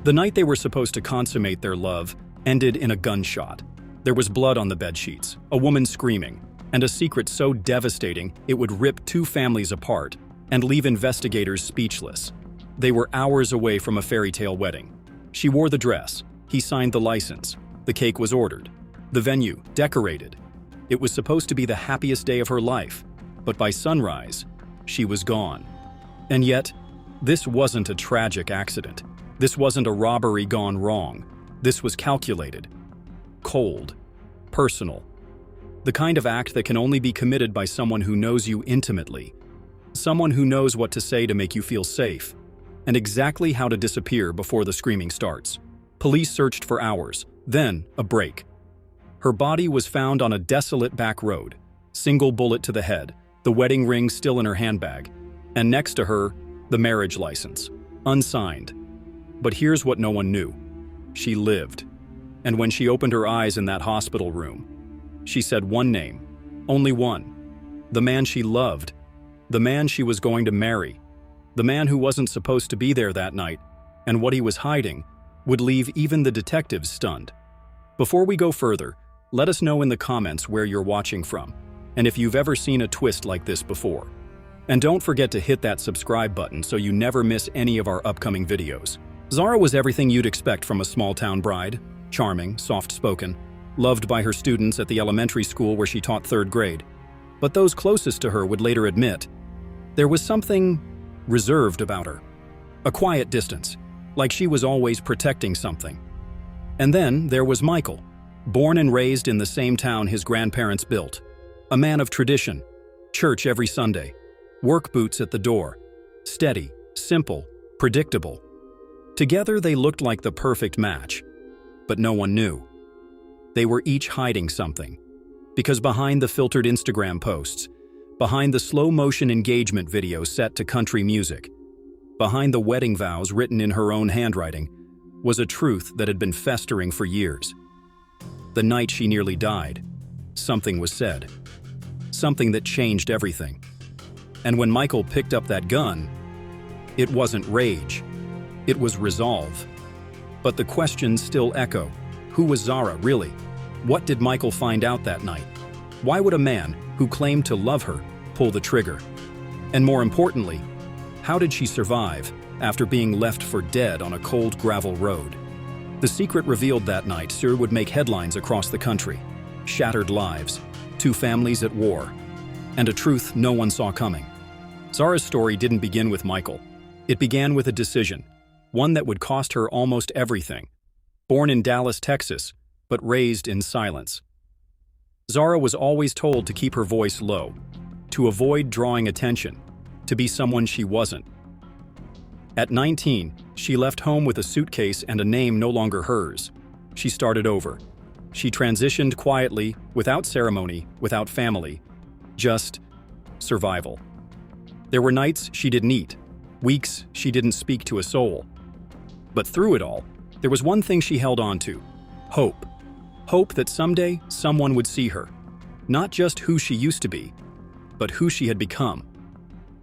The night they were supposed to consummate their love ended in a gunshot. There was blood on the bedsheets, a woman screaming, and a secret so devastating it would rip two families apart and leave investigators speechless. They were hours away from a fairy tale wedding. She wore the dress. He signed the license. The cake was ordered. The venue decorated. It was supposed to be the happiest day of her life, but by sunrise, she was gone. And yet, this wasn't a tragic accident. This wasn't a robbery gone wrong. This was calculated, cold, personal. The kind of act that can only be committed by someone who knows you intimately. Someone who knows what to say to make you feel safe, and exactly how to disappear before the screaming starts. Police searched for hours, then a break. Her body was found on a desolate back road, single bullet to the head, the wedding ring still in her handbag, and next to her, the marriage license, unsigned. But here's what no one knew. She lived. And when she opened her eyes in that hospital room, she said one name, only one. The man she loved, the man she was going to marry, the man who wasn't supposed to be there that night, and what he was hiding would leave even the detectives stunned. Before we go further, let us know in the comments where you're watching from, and if you've ever seen a twist like this before. And don't forget to hit that subscribe button so you never miss any of our upcoming videos. Zara was everything you'd expect from a small-town bride, charming, soft-spoken, loved by her students at the elementary school where she taught 3rd grade. But those closest to her would later admit there was something reserved about her. A quiet distance, like she was always protecting something. And then there was Michael, born and raised in the same town his grandparents built. A man of tradition, church every Sunday, work boots at the door, steady, simple, predictable. Together they looked like the perfect match, but no one knew. They were each hiding something, because behind the filtered Instagram posts, behind the slow-motion engagement video set to country music, behind the wedding vows written in her own handwriting, was a truth that had been festering for years. The night she nearly died, something was said. Something that changed everything. And when Michael picked up that gun, it wasn't rage. It was resolve. But the questions still echo. Who was Zara, really? What did Michael find out that night? Why would a man who claimed to love her pull the trigger? And more importantly, how did she survive after being left for dead on a cold gravel road? The secret revealed that night sure would make headlines across the country. Shattered lives, 2 families at war, and a truth no one saw coming. Zara's story didn't begin with Michael. It began with a decision, one that would cost her almost everything. Born in Dallas, Texas, but raised in silence. Zara was always told to keep her voice low, to avoid drawing attention, to be someone she wasn't. At 19, she left home with a suitcase and a name no longer hers. She started over. She transitioned quietly, without ceremony, without family. Just survival. There were nights she didn't eat, weeks she didn't speak to a soul. But through it all, there was one thing she held on to: hope. Hope that someday someone would see her. Not just who she used to be, but who she had become.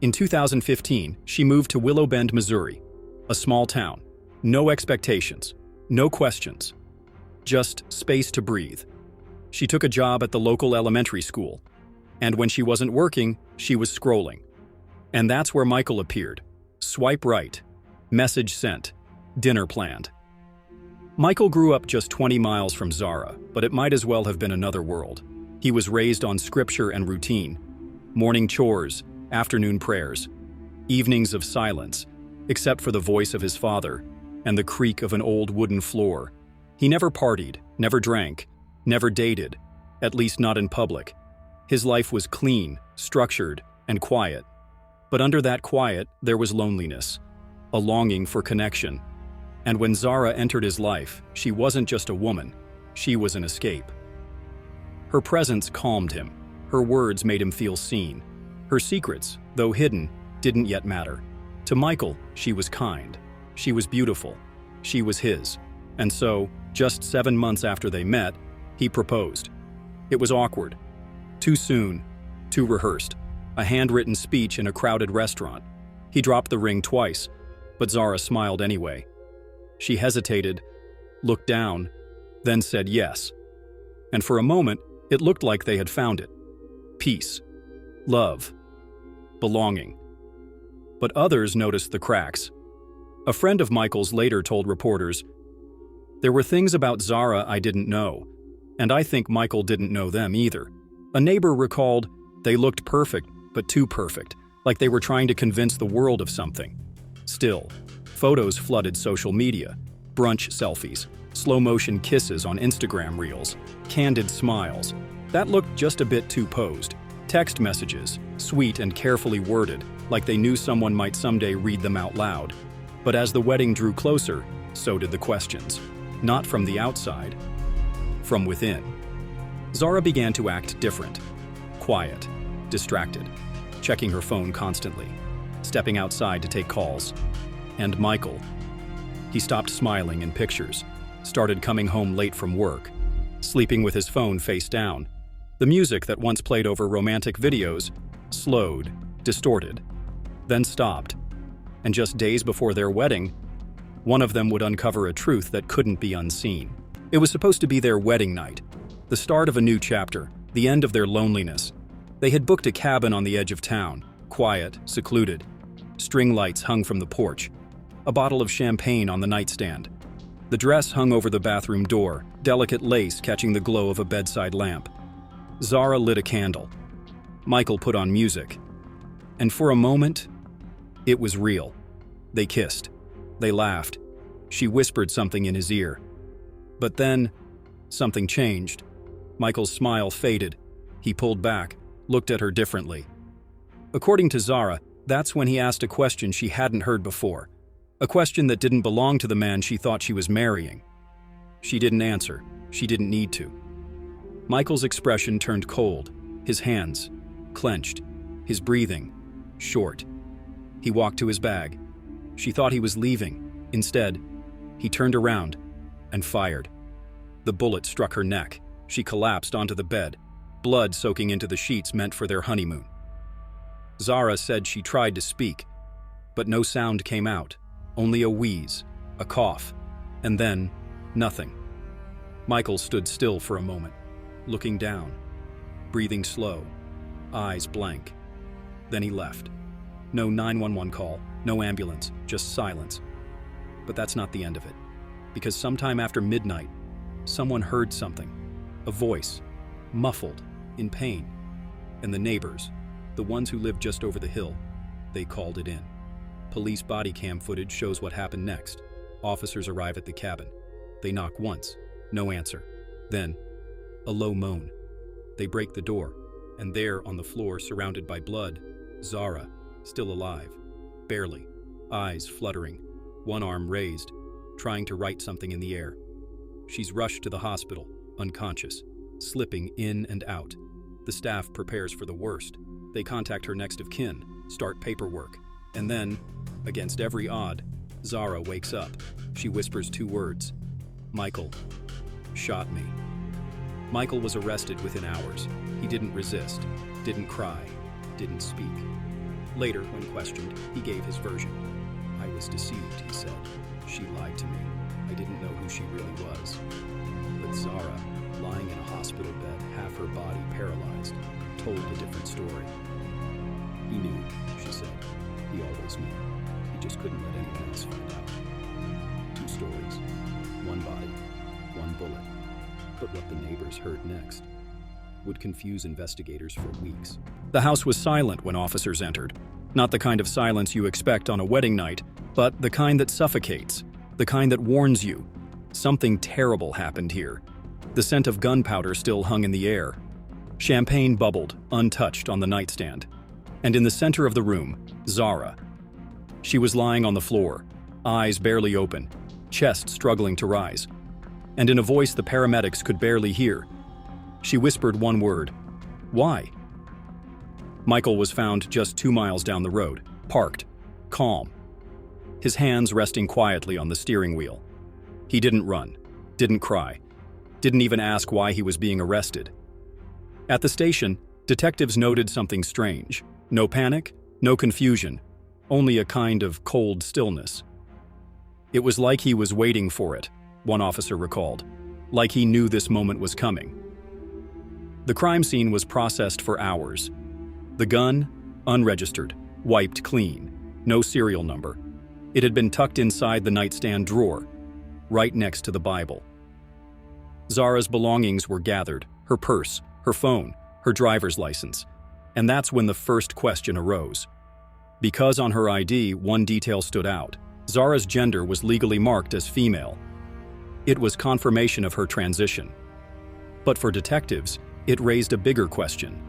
In 2015, she moved to Willow Bend, Missouri, a small town. No expectations, no questions, just space to breathe. She took a job at the local elementary school, and when she wasn't working, she was scrolling. And that's where Michael appeared. Swipe right, message sent, dinner planned. Michael grew up just 20 miles from Zara, but it might as well have been another world. He was raised on scripture and routine, morning chores, afternoon prayers, evenings of silence, except for the voice of his father and the creak of an old wooden floor. He never partied, never drank, never dated, at least not in public. His life was clean, structured, and quiet. But under that quiet, there was loneliness, a longing for connection. And when Zara entered his life, she wasn't just a woman, she was an escape. Her presence calmed him. Her words made him feel seen. Her secrets, though hidden, didn't yet matter. To Michael, she was kind. She was beautiful. She was his. And so, just 7 months after they met, he proposed. It was awkward. Too soon. Too rehearsed. A handwritten speech in a crowded restaurant. He dropped the ring twice, but Zara smiled anyway. She hesitated, looked down, then said yes. And for a moment, it looked like they had found it. Peace, love, belonging. But others noticed the cracks. A friend of Michael's later told reporters, "There were things about Zara I didn't know, and I think Michael didn't know them either." A neighbor recalled, "They looked perfect, but too perfect, like they were trying to convince the world of something." Still, photos flooded social media, brunch selfies, slow-motion kisses on Instagram reels, candid smiles. That looked just a bit too posed. Text messages, sweet and carefully worded, like they knew someone might someday read them out loud. But as the wedding drew closer, so did the questions. Not from the outside, from within. Zara began to act different. Quiet, distracted, checking her phone constantly, stepping outside to take calls. And Michael. He stopped smiling in pictures, started coming home late from work, sleeping with his phone face down. The music that once played over romantic videos slowed, distorted, then stopped. And just days before their wedding, one of them would uncover a truth that couldn't be unseen. It was supposed to be their wedding night, the start of a new chapter, the end of their loneliness. They had booked a cabin on the edge of town, quiet, secluded. String lights hung from the porch, a bottle of champagne on the nightstand. The dress hung over the bathroom door, delicate lace catching the glow of a bedside lamp. Zara lit a candle. Michael put on music. And for a moment, it was real. They kissed. They laughed. She whispered something in his ear. But then, something changed. Michael's smile faded. He pulled back, looked at her differently. According to Zara, that's when he asked a question she hadn't heard before. A question that didn't belong to the man she thought she was marrying. She didn't answer. She didn't need to. Michael's expression turned cold, his hands clenched, his breathing short. He walked to his bag. She thought he was leaving. Instead, he turned around and fired. The bullet struck her neck. She collapsed onto the bed, blood soaking into the sheets meant for their honeymoon. Zara said she tried to speak, but no sound came out, only a wheeze, a cough, and then nothing. Michael stood still for a moment, looking down, breathing slow, eyes blank. Then he left. No 911 call, no ambulance, just silence. But that's not the end of it, because sometime after midnight, someone heard something, a voice, muffled, in pain, and the neighbors, the ones who lived just over the hill, they called it in. Police body cam footage shows what happened next. Officers arrive at the cabin. They knock once, no answer. Then, a low moan. They break the door, and there on the floor, surrounded by blood, Zara, still alive, barely, eyes fluttering, one arm raised, trying to write something in the air. She's rushed to the hospital, unconscious, slipping in and out. The staff prepares for the worst. They contact her next of kin, start paperwork, and then, against every odd, Zara wakes up. She whispers 2 words. Michael shot me. Michael was arrested within hours. He didn't resist, didn't cry, didn't speak. Later, when questioned, he gave his version. "I was deceived," he said. "She lied to me. I didn't know who she really was." But Zara, lying in a hospital bed, half her body paralyzed, told a different story. "He knew," she said. "He always knew. He just couldn't let anyone else find out." 2 stories. One body, one bullet. But what the neighbors heard next would confuse investigators for weeks. The house was silent when officers entered. Not the kind of silence you expect on a wedding night, but the kind that suffocates, the kind that warns you. Something terrible happened here. The scent of gunpowder still hung in the air. Champagne bubbled, untouched, on the nightstand. And in the center of the room, Zara. She was lying on the floor, eyes barely open, chest struggling to rise. And in a voice the paramedics could barely hear, she whispered one word: "Why?" Michael was found just 2 miles down the road, parked, calm, his hands resting quietly on the steering wheel. He didn't run, didn't cry, didn't even ask why he was being arrested. At the station, detectives noted something strange. No panic, no confusion, only a kind of cold stillness. It was like he was waiting for it, one officer recalled, like he knew this moment was coming. The crime scene was processed for hours. The gun, unregistered, wiped clean, no serial number. It had been tucked inside the nightstand drawer, right next to the Bible. Zara's belongings were gathered, her purse, her phone, her driver's license, and that's when the first question arose. Because on her ID, one detail stood out. Zara's gender was legally marked as female. It was confirmation of her transition. But for detectives, it raised a bigger question.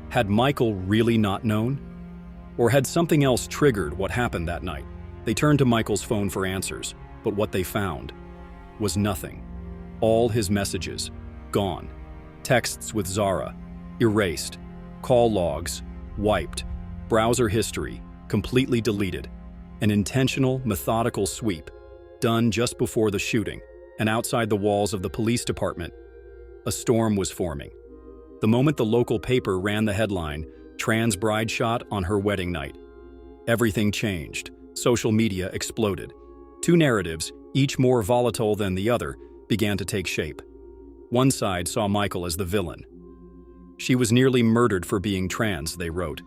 Had Michael really not known? Or had something else triggered what happened that night? They turned to Michael's phone for answers, but what they found was nothing. All his messages, gone. Texts with Zara, erased. Call logs, wiped. Browser history, completely deleted. An intentional, methodical sweep, done just before the shooting, and outside the walls of the police department. A storm was forming. The moment the local paper ran the headline, "Trans bride shot on her wedding night," everything changed. Social media exploded. Two narratives, each more volatile than the other, began to take shape. One side saw Michael as the villain. "She was nearly murdered for being trans," they wrote.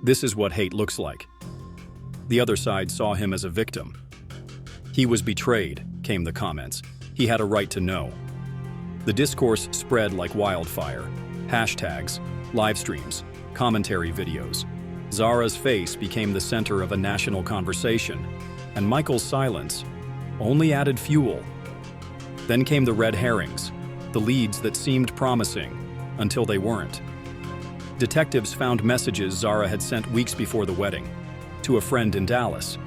"This is what hate looks like." The other side saw him as a victim. "He was betrayed," came the comments. "He had a right to know." The discourse spread like wildfire. Hashtags, live streams, commentary videos. Zara's face became the center of a national conversation, and Michael's silence only added fuel. Then came the red herrings, the leads that seemed promising until they weren't. Detectives found messages Zara had sent weeks before the wedding to a friend in Dallas.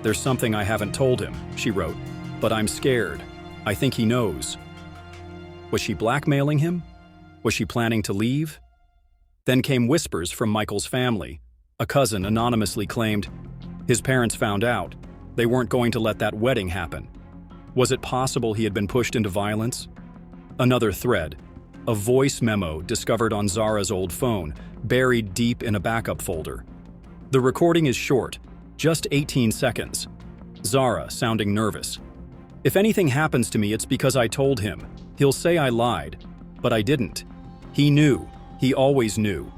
"There's something I haven't told him," she wrote, "but I'm scared. I think he knows." Was she blackmailing him? Was she planning to leave? Then came whispers from Michael's family. A cousin anonymously claimed, his parents found out. They weren't going to let that wedding happen. Was it possible he had been pushed into violence? Another thread, a voice memo discovered on Zara's old phone, buried deep in a backup folder. The recording is short, just 18 seconds. Zara, sounding nervous. "If anything happens to me, it's because I told him. He'll say I lied, but I didn't. He knew. He always knew."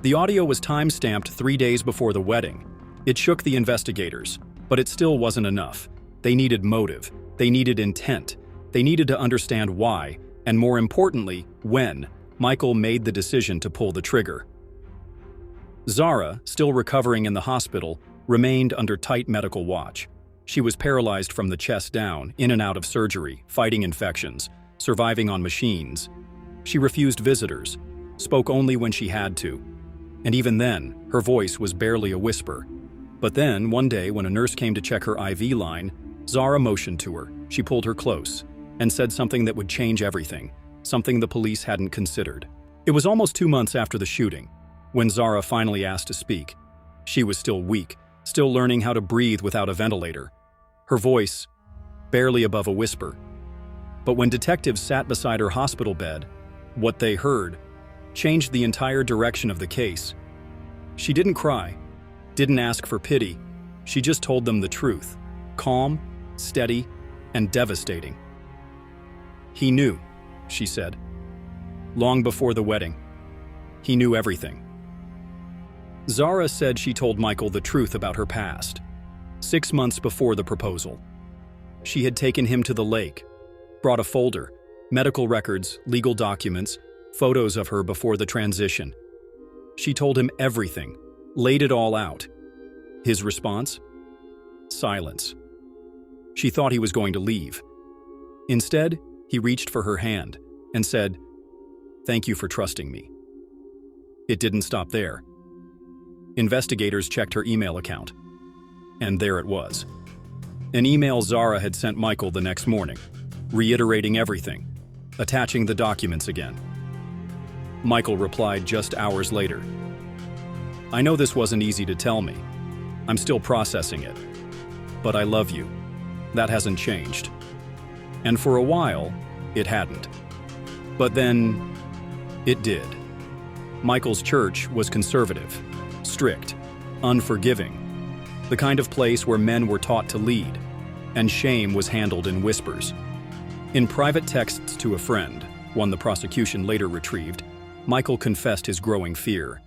The audio was time-stamped 3 days before the wedding. It shook the investigators, but it still wasn't enough. They needed motive. They needed intent. They needed to understand why, and more importantly, when, Michael made the decision to pull the trigger. Zara, still recovering in the hospital, remained under tight medical watch. She was paralyzed from the chest down, in and out of surgery, fighting infections, surviving on machines. She refused visitors, spoke only when she had to. And even then, her voice was barely a whisper. But then, one day when a nurse came to check her IV line, Zara motioned to her. She pulled her close and said something that would change everything, something the police hadn't considered. It was almost 2 months after the shooting, when Zara finally asked to speak. She was still weak, still learning how to breathe without a ventilator. Her voice, barely above a whisper. But when detectives sat beside her hospital bed, what they heard changed the entire direction of the case. She didn't cry, didn't ask for pity. She just told them the truth, calm, steady, and devastating. "He knew," she said. "Long before the wedding. He knew everything." Zara said she told Michael the truth about her past. 6 months before the proposal, she had taken him to the lake, brought a folder, medical records, legal documents, photos of her before the transition. She told him everything, laid it all out. His response? Silence. She thought he was going to leave. Instead, he reached for her hand and said, "Thank you for trusting me." It didn't stop there. Investigators checked her email account, and there it was. An email Zara had sent Michael the next morning, reiterating everything, attaching the documents again. Michael replied just hours later, "I know this wasn't easy to tell me. I'm still processing it. But I love you. That hasn't changed." And for a while, it hadn't. But then, it did. Michael's church was conservative, strict, unforgiving. the kind of place where men were taught to lead, and shame was handled in whispers. In private texts to a friend, one the prosecution later retrieved, Michael confessed his growing fear.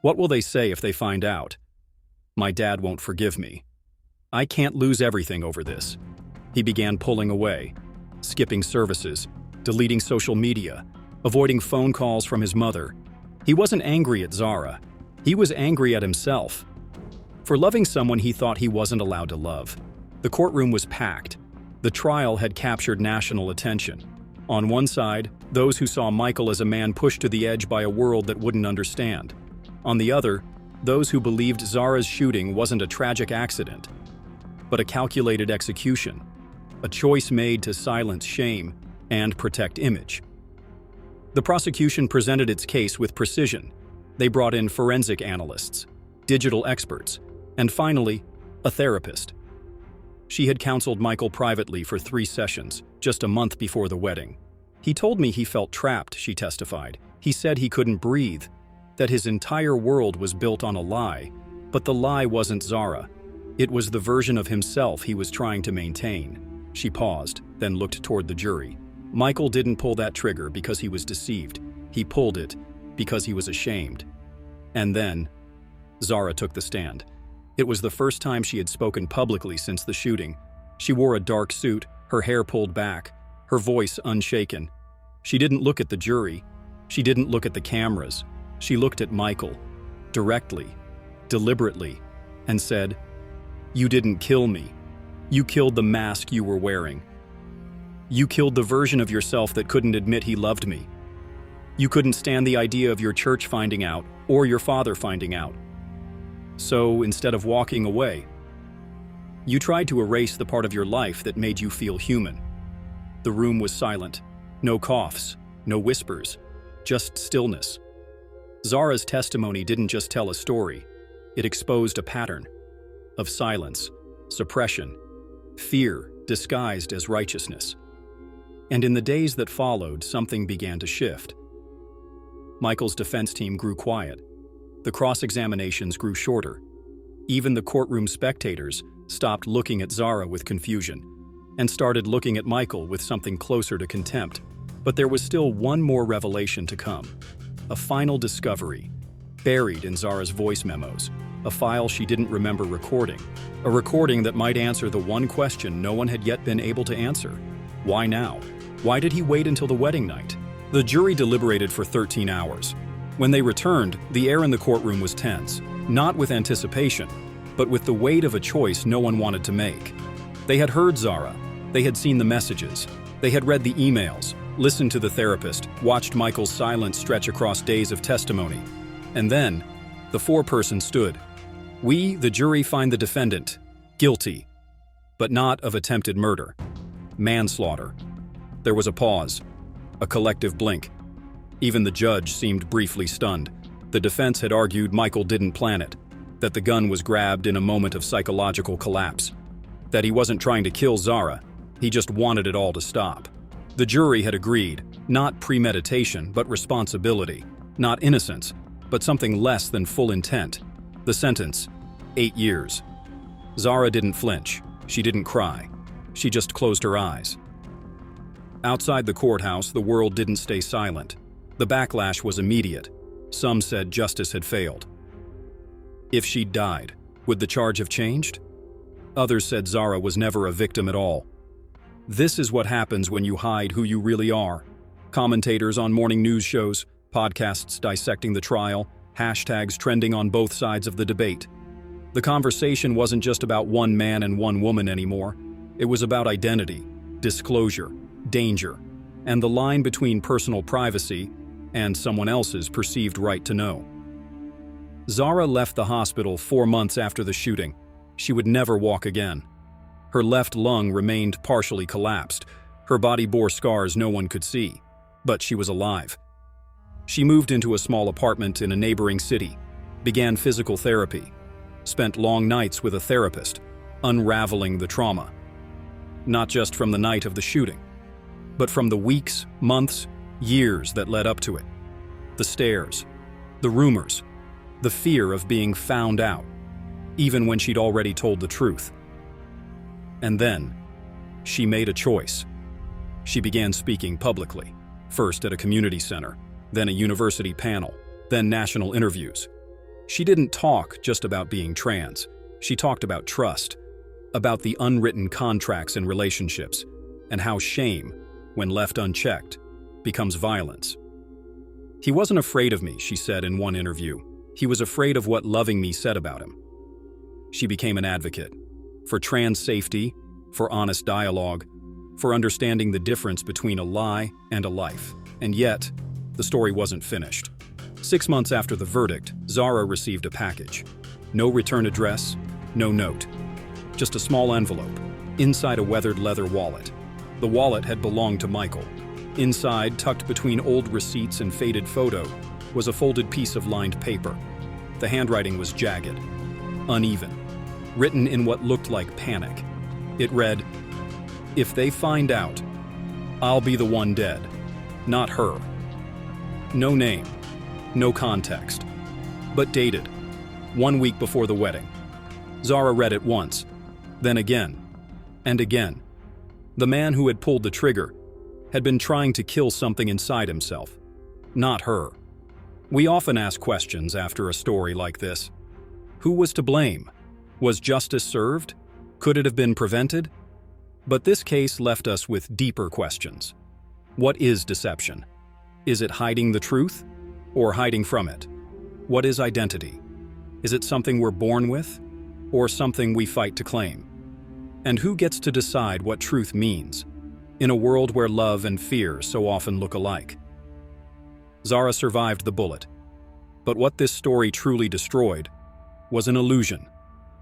"What will they say if they find out? My dad won't forgive me. I can't lose everything over this." He began pulling away, skipping services, deleting social media, avoiding phone calls from his mother. He wasn't angry at Zara. He was angry at himself for loving someone he thought he wasn't allowed to love. The courtroom was packed. The trial had captured national attention. On one side, those who saw Michael as a man pushed to the edge by a world that wouldn't understand. On the other, those who believed Zara's shooting wasn't a tragic accident, but a calculated execution, a choice made to silence shame and protect image. The prosecution presented its case with precision. They brought in forensic analysts, digital experts, and finally, a therapist. She had counseled Michael privately for 3 sessions, just a month before the wedding. "He told me he felt trapped," she testified. "He said he couldn't breathe, that his entire world was built on a lie, but the lie wasn't Zara. It was the version of himself he was trying to maintain." She paused, then looked toward the jury. Michael didn't pull that trigger because he was deceived. He pulled it because he was ashamed. And then, Zara took the stand. It was the first time she had spoken publicly since the shooting. She wore a dark suit, her hair pulled back, her voice unshaken. She didn't look at the jury. She didn't look at the cameras. She looked at Michael, directly, deliberately, and said, "You didn't kill me. You killed the mask you were wearing. You killed the version of yourself that couldn't admit he loved me. You couldn't stand the idea of your church finding out, or your father finding out. So instead of walking away, you tried to erase the part of your life that made you feel human." The room was silent. No coughs, no whispers, just stillness. Zara's testimony didn't just tell a story. It exposed a pattern of silence, suppression, fear disguised as righteousness. And in the days that followed, something began to shift. Michael's defense team grew quiet. The cross-examinations grew shorter. Even the courtroom spectators stopped looking at Zara with confusion and started looking at Michael with something closer to contempt. But there was still one more revelation to come. A final discovery, buried in Zara's voice memos, a file she didn't remember recording, a recording that might answer the one question no one had yet been able to answer. Why now? Why did he wait until the wedding night? The jury deliberated for 13 hours. When they returned, the air in the courtroom was tense, not with anticipation, but with the weight of a choice no one wanted to make. They had heard Zara. They had seen the messages. They had read the emails, listened to the therapist, watched Michael's silence stretch across days of testimony. And then, the foreperson stood. "We, the jury, find the defendant guilty, but not of attempted murder. Manslaughter." There was a pause, a collective blink. Even the judge seemed briefly stunned. The defense had argued Michael didn't plan it, that the gun was grabbed in a moment of psychological collapse, that he wasn't trying to kill Zara, he just wanted it all to stop. The jury had agreed, not premeditation, but responsibility, not innocence, but something less than full intent. The sentence, 8 years. Zara didn't flinch. She didn't cry. She just closed her eyes. Outside the courthouse, the world didn't stay silent. The backlash was immediate. Some said justice had failed. If she'd died, would the charge have changed? Others said Zara was never a victim at all. This is what happens when you hide who you really are. Commentators on morning news shows, podcasts dissecting the trial, hashtags trending on both sides of the debate. The conversation wasn't just about one man and one woman anymore. It was about identity, disclosure, danger, and the line between personal privacy and someone else's perceived right to know. Zara left the hospital 4 months after the shooting. She would never walk again. Her left lung remained partially collapsed. Her body bore scars no one could see, but she was alive. She moved into a small apartment in a neighboring city, began physical therapy, spent long nights with a therapist, unraveling the trauma. Not just from the night of the shooting, but from the weeks, months, years that led up to it. The stares, the rumors, the fear of being found out. even when she'd already told the truth. And then, she made a choice. She began speaking publicly, first at a community center, then a university panel, then national interviews. She didn't talk just about being trans. She talked about trust, about the unwritten contracts in relationships, and how shame, when left unchecked, becomes violence. "He wasn't afraid of me," she said in one interview. "He was afraid of what loving me said about him." She became an advocate for trans safety, for honest dialogue, for understanding the difference between a lie and a life. And yet, the story wasn't finished. 6 months after the verdict, Zara received a package. No return address, no note. Just a small envelope, inside a weathered leather wallet. The wallet had belonged to Michael. Inside, tucked between old receipts and faded photo, was a folded piece of lined paper. The handwriting was jagged, uneven, written in what looked like panic. It read, "If they find out, I'll be the one dead, not her." No name, no context, but dated, 1 week before the wedding. Zara read it once, then again, and again. The man who had pulled the trigger had been trying to kill something inside himself, not her. We often ask questions after a story like this. Who was to blame? Was justice served? Could it have been prevented? But this case left us with deeper questions. What is deception? Is it hiding the truth or hiding from it? What is identity? Is it something we're born with or something we fight to claim? And who gets to decide what truth means in a world where love and fear so often look alike? Zara survived the bullet, but what this story truly destroyed was an illusion,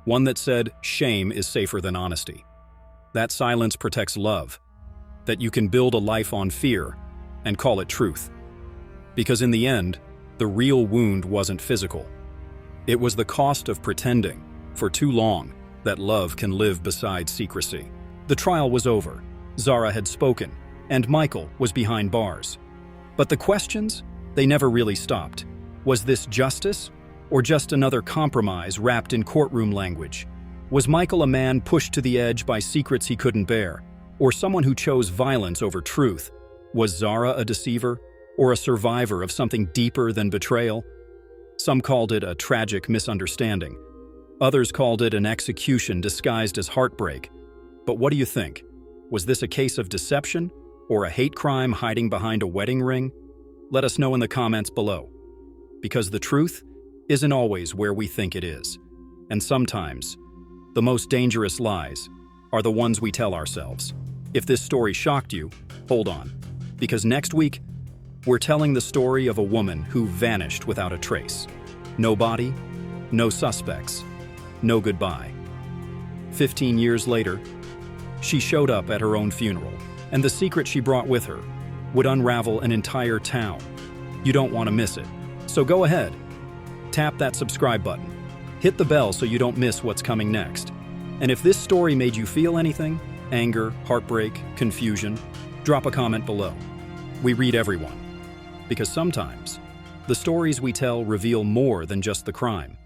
one that said shame is safer than honesty, that silence protects love, that you can build a life on fear and call it truth. Because in the end, the real wound wasn't physical. It was the cost of pretending for too long that love can live beside secrecy. The trial was over. Zara had spoken, and Michael was behind bars. But the questions, they never really stopped. Was this justice, or just another compromise wrapped in courtroom language? Was Michael a man pushed to the edge by secrets he couldn't bear, or someone who chose violence over truth? Was Zara a deceiver, or a survivor of something deeper than betrayal? Some called it a tragic misunderstanding. Others called it an execution disguised as heartbreak. But what do you think? Was this a case of deception, or a hate crime hiding behind a wedding ring? Let us know in the comments below. Because the truth isn't always where we think it is. And sometimes, the most dangerous lies are the ones we tell ourselves. If this story shocked you, hold on. Because next week, we're telling the story of a woman who vanished without a trace. No body, no suspects, no goodbye. 15 years later, she showed up at her own funeral, and the secret she brought with her would unravel an entire town. You don't want to miss it. So go ahead, tap that subscribe button, hit the bell so you don't miss what's coming next. And if this story made you feel anything, anger, heartbreak, confusion, drop a comment below. We read everyone. Because sometimes, the stories we tell reveal more than just the crime.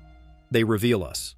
They reveal us.